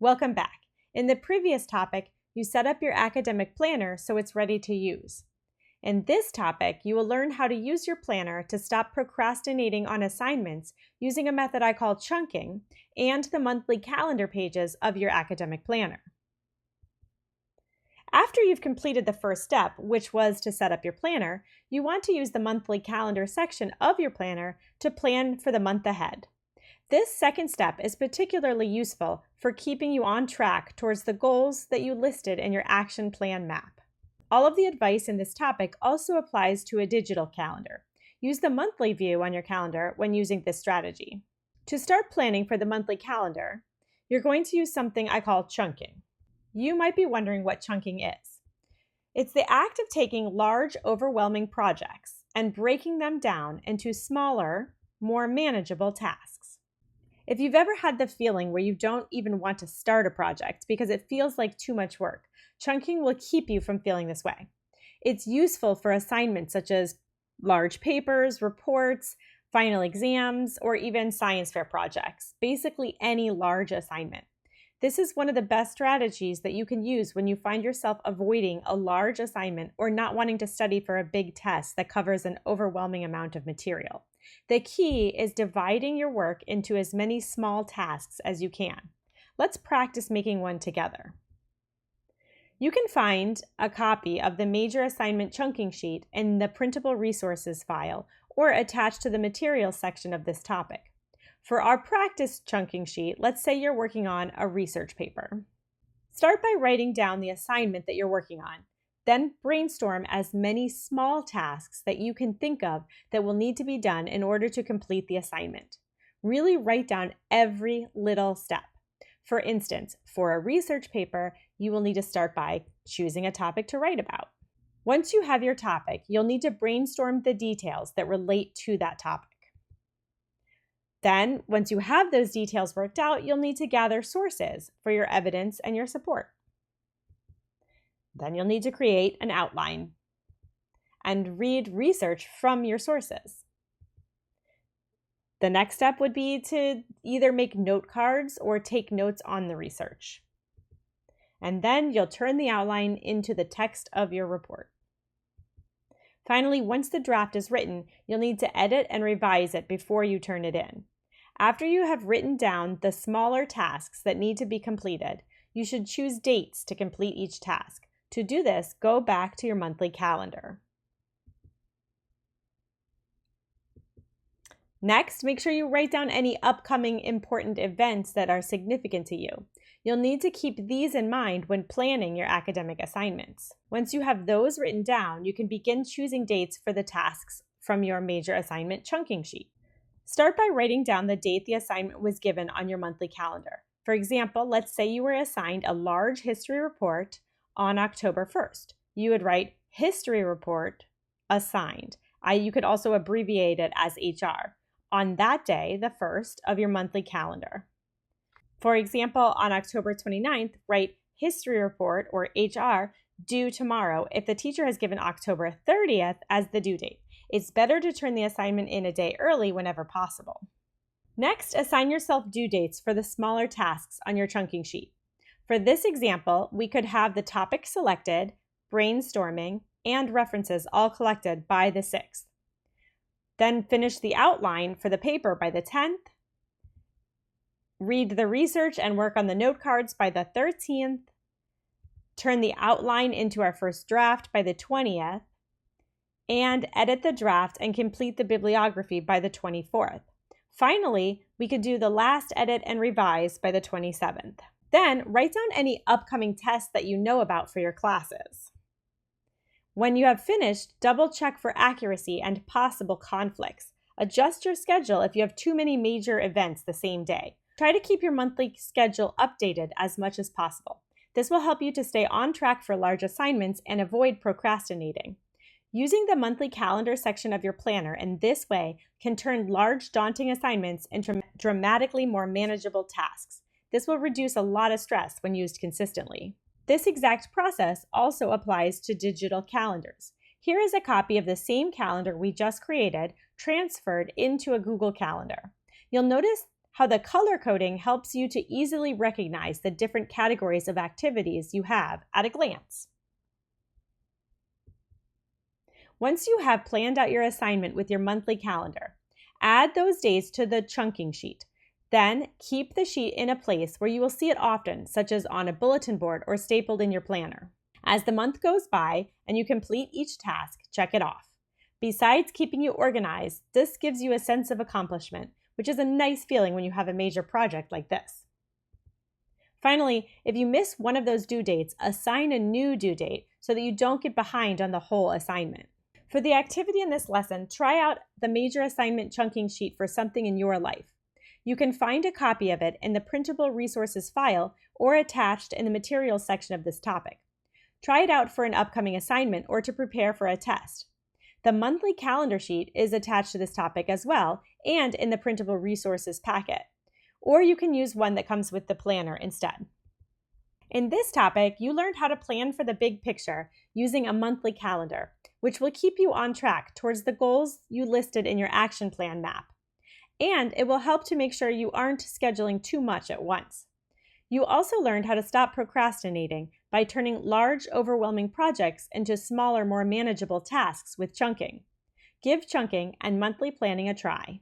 Welcome back. In the previous topic, you set up your academic planner so it's ready to use. In this topic, you will learn how to use your planner to stop procrastinating on assignments using a method I call chunking and the monthly calendar pages of your academic planner. After you've completed the first step, which was to set up your planner, you want to use the monthly calendar section of your planner to plan for the month ahead. This second step is particularly useful for keeping you on track towards the goals that you listed in your action plan map. All of the advice in this topic also applies to a digital calendar. Use the monthly view on your calendar when using this strategy. To start planning for the monthly calendar, you're going to use something I call chunking. You might be wondering what chunking is. It's the act of taking large, overwhelming projects and breaking them down into smaller, more manageable tasks. If you've ever had the feeling where you don't even want to start a project because it feels like too much work, chunking will keep you from feeling this way. It's useful for assignments such as large papers, reports, final exams, or even science fair projects, basically any large assignment. This is one of the best strategies that you can use when you find yourself avoiding a large assignment or not wanting to study for a big test that covers an overwhelming amount of material. The key is dividing your work into as many small tasks as you can. Let's practice making one together. You can find a copy of the major assignment chunking sheet in the printable resources file or attached to the materials section of this topic. For our practice chunking sheet, let's say you're working on a research paper. Start by writing down the assignment that you're working on. Then brainstorm as many small tasks that you can think of that will need to be done in order to complete the assignment. Really write down every little step. For instance, for a research paper, you will need to start by choosing a topic to write about. Once you have your topic, you'll need to brainstorm the details that relate to that topic. Then, once you have those details worked out, you'll need to gather sources for your evidence and your support. Then you'll need to create an outline and read research from your sources. The next step would be to either make note cards or take notes on the research. And then you'll turn the outline into the text of your report. Finally, once the draft is written, you'll need to edit and revise it before you turn it in. After you have written down the smaller tasks that need to be completed, you should choose dates to complete each task. To do this, go back to your monthly calendar. Next, make sure you write down any upcoming important events that are significant to you. You'll need to keep these in mind when planning your academic assignments. Once you have those written down, you can begin choosing dates for the tasks from your major assignment chunking sheet. Start by writing down the date the assignment was given on your monthly calendar. For example, let's say you were assigned a large history report on October 1st. You would write history report assigned. You could also abbreviate it as HR. On that day, the first of your monthly calendar. For example, on October 29th, write history report or HR due tomorrow if the teacher has given October 30th as the due date. It's better to turn the assignment in a day early whenever possible. Next, assign yourself due dates for the smaller tasks on your chunking sheet. For this example, we could have the topic selected, brainstorming, and references all collected by the 6th. Then finish the outline for the paper by the 10th. Read the research and work on the note cards by the 13th. Turn the outline into our first draft by the 20th. And edit the draft and complete the bibliography by the 24th. Finally, we could do the last edit and revise by the 27th. Then write down any upcoming tests that you know about for your classes. When you have finished, double check for accuracy and possible conflicts. Adjust your schedule if you have too many major events the same day. Try to keep your monthly schedule updated as much as possible. This will help you to stay on track for large assignments and avoid procrastinating. Using the monthly calendar section of your planner in this way can turn large, daunting assignments into dramatically more manageable tasks. This will reduce a lot of stress when used consistently. This exact process also applies to digital calendars. Here is a copy of the same calendar we just created, transferred into a Google Calendar. You'll notice how the color coding helps you to easily recognize the different categories of activities you have at a glance. Once you have planned out your assignment with your monthly calendar, add those days to the chunking sheet. Then keep the sheet in a place where you will see it often, such as on a bulletin board or stapled in your planner. As the month goes by and you complete each task, check it off. Besides keeping you organized, this gives you a sense of accomplishment, which is a nice feeling when you have a major project like this. Finally, if you miss one of those due dates, assign a new due date so that you don't get behind on the whole assignment. For the activity in this lesson, try out the major assignment chunking sheet for something in your life. You can find a copy of it in the printable resources file or attached in the materials section of this topic. Try it out for an upcoming assignment or to prepare for a test. The monthly calendar sheet is attached to this topic as well and in the printable resources packet. Or you can use one that comes with the planner instead. In this topic, you learned how to plan for the big picture using a monthly calendar, which will keep you on track towards the goals you listed in your action plan map. And it will help to make sure you aren't scheduling too much at once. You also learned how to stop procrastinating by turning large, overwhelming projects into smaller, more manageable tasks with chunking. Give chunking and monthly planning a try.